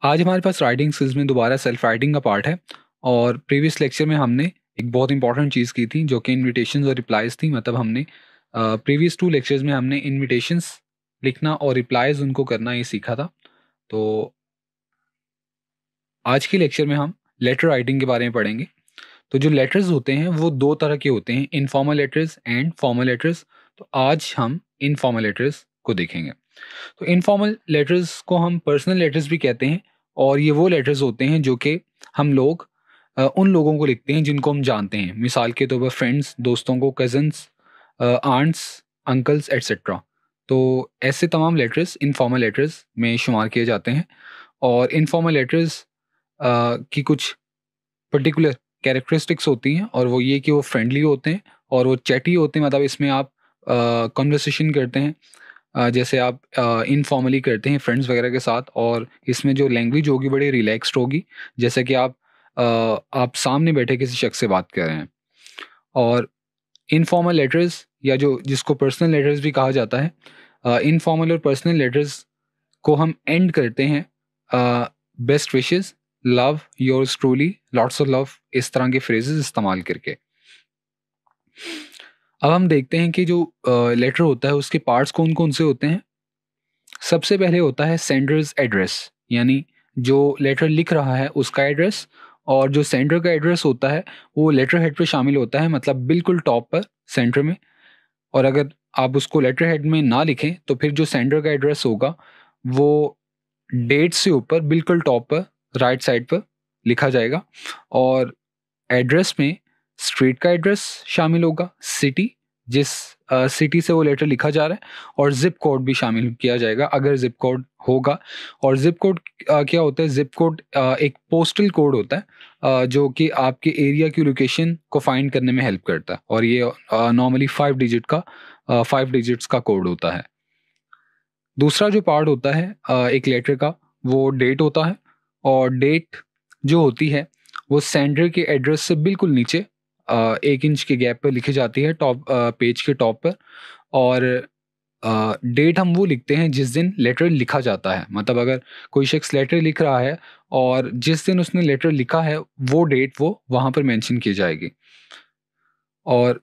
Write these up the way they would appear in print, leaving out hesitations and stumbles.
आज हमारे पास writing skills में दोबारा सेल्फ राइटिंग का पार्ट है। और प्रीवियस लेक्चर में हमने एक बहुत इंपॉर्टेंट चीज़ की थी जो कि इनविटेशंस और रिप्लाईज थी। मतलब हमने प्रीवियस 2 लेक्चर्स में हमने इनविटेशंस लिखना और रिप्लाईज उनको करना ये सीखा था। तो आज के लेक्चर में हम लेटर राइटिंग के बारे में पढ़ेंगे। तो जो लेटर्स होते हैं वो 2 तरह के होते हैं, informal letters and formal letters. तो आज हम इनफॉर्मल लेटर्स को देखेंगे। तो इनफॉर्मल लेटर्स को हम पर्सनल लेटर्स भी कहते हैं। और ये वो लेटर्स होते हैं जो कि हम लोग उन लोगों को लिखते हैं जिनको हम जानते हैं। मिसाल के तौर पर फ्रेंड्स, दोस्तों को, कज़न्स, आंट्स, अंकल्स एट्सेट्रा। तो ऐसे तमाम लेटर्स इनफॉर्मल लेटर्स में शुमार किए जाते हैं। और इनफॉर्मल लेटर्स की कुछ पर्टिकुलर कैरेक्टरिस्टिक्स होती हैं और वो ये कि वो फ्रेंडली होते हैं और वो चैटी होते हैं। मतलब इसमें आप कन्वर्सेशन करते हैं जैसे आप इनफॉर्मली करते हैं फ्रेंड्स वगैरह के साथ। और इसमें जो लैंग्वेज होगी बड़ी रिलैक्स्ड होगी, जैसे कि आप सामने बैठे किसी शख्स से बात कर रहे हैं। और इनफॉर्मल लेटर्स या जो जिसको पर्सनल लेटर्स भी कहा जाता है, इनफॉर्मल और पर्सनल लेटर्स को हम एंड करते हैं best wishes, love, yours truly, lots of love, इस तरह के फ्रेजेस इस्तेमाल करके। अब हम देखते हैं कि जो लेटर होता है उसके पार्ट्स कौन कौन से होते हैं। सबसे पहले होता है सेंडर्स एड्रेस, यानी जो लेटर लिख रहा है उसका एड्रेस। और जो सेंडर का एड्रेस होता है वो लेटर हेड पे शामिल होता है, मतलब बिल्कुल टॉप पर सेंटर में। और अगर आप उसको लेटर हेड में ना लिखें तो फिर जो सेंडर का एड्रेस होगा वो डेट से ऊपर बिल्कुल टॉप पर राइट साइड पर लिखा जाएगा। और एड्रेस में स्ट्रीट का एड्रेस शामिल होगा, सिटी, जिस सिटी से वो लेटर लिखा जा रहा है, और जिप कोड भी शामिल किया जाएगा अगर जिप कोड होगा। और जिप कोड क्या होता है? जिप कोड एक पोस्टल कोड होता है जो कि आपके एरिया की लोकेशन को फाइंड करने में हेल्प करता है। और ये नॉर्मली 5 डिजिट्स का कोड होता है। दूसरा जो पार्ट होता है एक लेटर का, वो डेट होता है। और डेट जो होती है वो सेंडर के एड्रेस से बिल्कुल नीचे 1 इंच के गैप पर लिखी जाती है, टॉप पेज के टॉप पर। और डेट हम वो लिखते हैं जिस दिन लेटर लिखा जाता है। मतलब अगर कोई शख्स लेटर लिख रहा है और जिस दिन उसने लेटर लिखा है वो डेट वो वहाँ पर मेंशन की जाएगी। और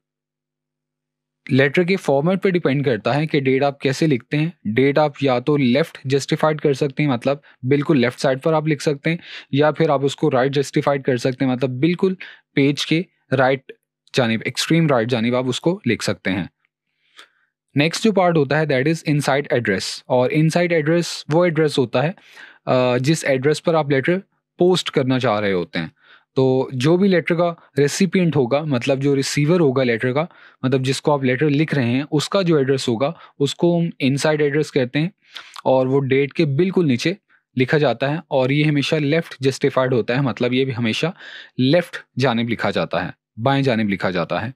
लेटर के फॉर्मेट पे डिपेंड करता है कि डेट आप कैसे लिखते हैं। डेट आप या तो लेफ्ट जस्टिफाइड कर सकते हैं, मतलब बिल्कुल लेफ्ट साइड पर आप लिख सकते हैं, या फिर आप उसको राइट जस्टिफाइड कर सकते हैं, मतलब बिल्कुल पेज के राइट जानिब, एक्सट्रीम राइट जानिब आप उसको लिख सकते हैं। नेक्स्ट जो पार्ट होता है दैट इज इनसाइड एड्रेस। और इनसाइड एड्रेस वो एड्रेस होता है जिस एड्रेस पर आप लेटर पोस्ट करना चाह रहे होते हैं। तो जो भी लेटर का रेसिपिएंट होगा, मतलब जो रिसीवर होगा लेटर का, मतलब जिसको आप लेटर लिख रहे हैं, उसका जो एड्रेस होगा उसको हम इनसाइड एड्रेस कहते हैं। और वो डेट के बिल्कुल नीचे लिखा जाता है और ये हमेशा लेफ्ट जस्टिफाइड होता है, मतलब ये भी हमेशा लेफ्ट जानिब लिखा जाता है, बाएं जानिब लिखा जाता है।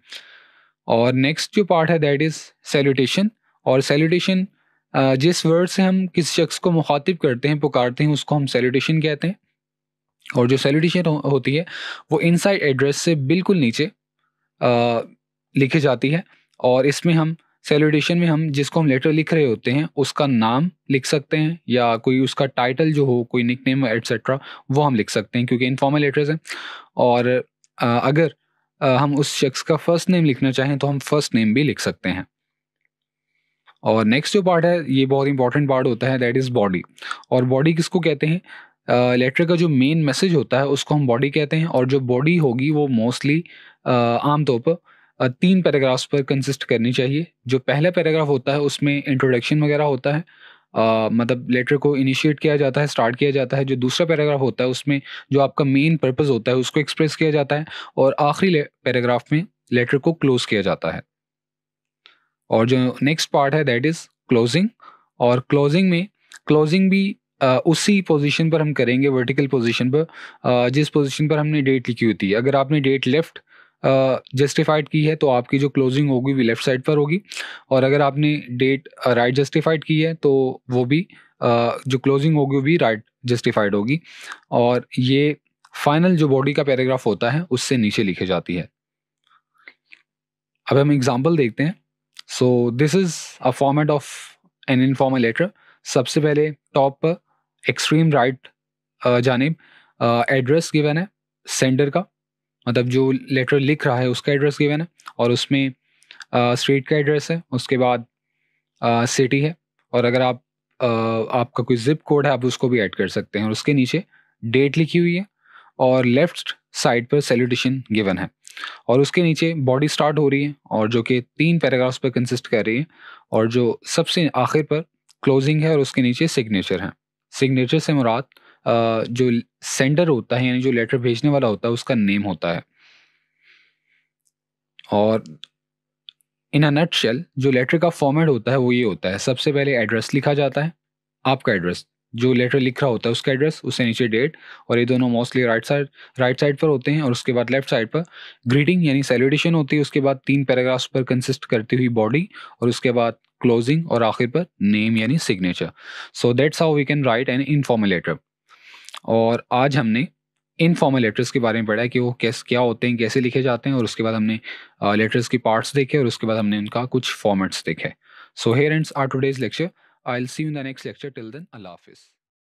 और नेक्स्ट जो पार्ट है दैट इज सैल्यूटेशन। और सैल्यूटेशन जिस वर्ड से हम किसी शख्स को मुखातिब करते हैं, पुकारते हैं, उसको हम सैल्यूटेशन कहते हैं। और जो सैल्यूटेशन होती है वो इनसाइड एड्रेस से बिल्कुल नीचे लिखी जाती है। और इसमें हम सैल्यूटेशन में हम जिसको हम लेटर लिख रहे होते हैं उसका नाम लिख सकते हैं, या कोई उसका टाइटल जो हो, कोई निकनेम एटसेट्रा, वो हम लिख सकते हैं क्योंकि इनफॉर्मल लेटर्स हैं। और अगर हम उस शख्स का फर्स्ट नेम लिखना चाहें तो हम फर्स्ट नेम भी लिख सकते हैं। और नेक्स्ट जो पार्ट है ये बहुत इंपॉर्टेंट पार्ट होता है दैट इज़ बॉडी। और बॉडी किसको कहते हैं? लेटर का जो मेन मैसेज होता है उसको हम बॉडी कहते हैं। और जो बॉडी होगी वो मोस्टली आमतौर पर 3 पैराग्राफ्स पर कंसिस्ट करनी चाहिए। जो पहला पैराग्राफ होता है उसमें इंट्रोडक्शन वगैरह होता है, मतलब लेटर को इनिशिएट किया जाता है, स्टार्ट किया जाता है। जो दूसरा पैराग्राफ होता है उसमें जो आपका मेन पर्पस होता है उसको एक्सप्रेस किया जाता है। और आखिरी पैराग्राफ में लेटर को क्लोज किया जाता है। और जो नेक्स्ट पार्ट है दैट इज क्लोजिंग। और क्लोजिंग में क्लोजिंग भी उसी पोजीशन पर हम करेंगे, वर्टिकल पोजीशन पर, जिस पोजीशन पर हमने डेट लिखी होती है। अगर आपने डेट लेफ्ट जस्टिफाइड की है तो आपकी जो क्लोजिंग होगी वो लेफ्ट साइड पर होगी। और अगर आपने डेट राइट जस्टिफाइड की है तो वो भी जो क्लोजिंग होगी वो भी राइट जस्टिफाइड होगी। और ये फाइनल जो बॉडी का पैराग्राफ होता है उससे नीचे लिखी जाती है। अब हम एग्जाम्पल देखते हैं। So this is a format of an informal letter. सबसे पहले टॉप पर एक्सट्रीम राइट जानिब एड्रेस गिवन है सेंडर का, मतलब जो लेटर लिख रहा है उसका एड्रेस गिवन है, और उसमें स्ट्रीट का एड्रेस है, उसके बाद सिटी है, और अगर आपका कोई जिप कोड है आप उसको भी ऐड कर सकते हैं, और उसके नीचे डेट लिखी हुई है, और लेफ्ट साइड पर सैल्यूटेशन गिवन है, और उसके नीचे बॉडी स्टार्ट हो रही है और जो कि 3 पैराग्राफ्स पर कंसिस्ट कर रही है, और जो सबसे आखिर पर क्लोजिंग है, और उसके नीचे सिग्नेचर है। सिग्नेचर से मुराद जो सेंडर होता है यानी जो लेटर भेजने वाला होता है उसका नेम होता है। और इन अ नटशेल जो लेटर का फॉर्मेट होता है वो ये होता है, सबसे पहले एड्रेस लिखा जाता है, आपका एड्रेस, जो लेटर लिख रहा होता है उसका एड्रेस, उससे नीचे डेट, और ये दोनों मोस्टली राइट साइड पर होते हैं, और उसके बाद लेफ्ट साइड पर ग्रीटिंग यानी सैल्यूटेशन होती है, उसके बाद 3 पैराग्राफ्स पर कंसिस्ट करती हुई बॉडी, और उसके बाद क्लोजिंग, और आखिर पर नेम यानी signature. So that's how we can write an informal letter. और आज हमने इनफॉर्मल लेटर्स के बारे में पढ़ा है कि वो क्या होते हैं, कैसे लिखे जाते हैं, और उसके बाद हमने लेटर्स की पार्ट्स देखे, और उसके बाद हमने उनका कुछ फॉर्मेट्स देखे। So here ends our today's lecture. I will see you in the next lecture. Till then, अल्लाह हाफिज़।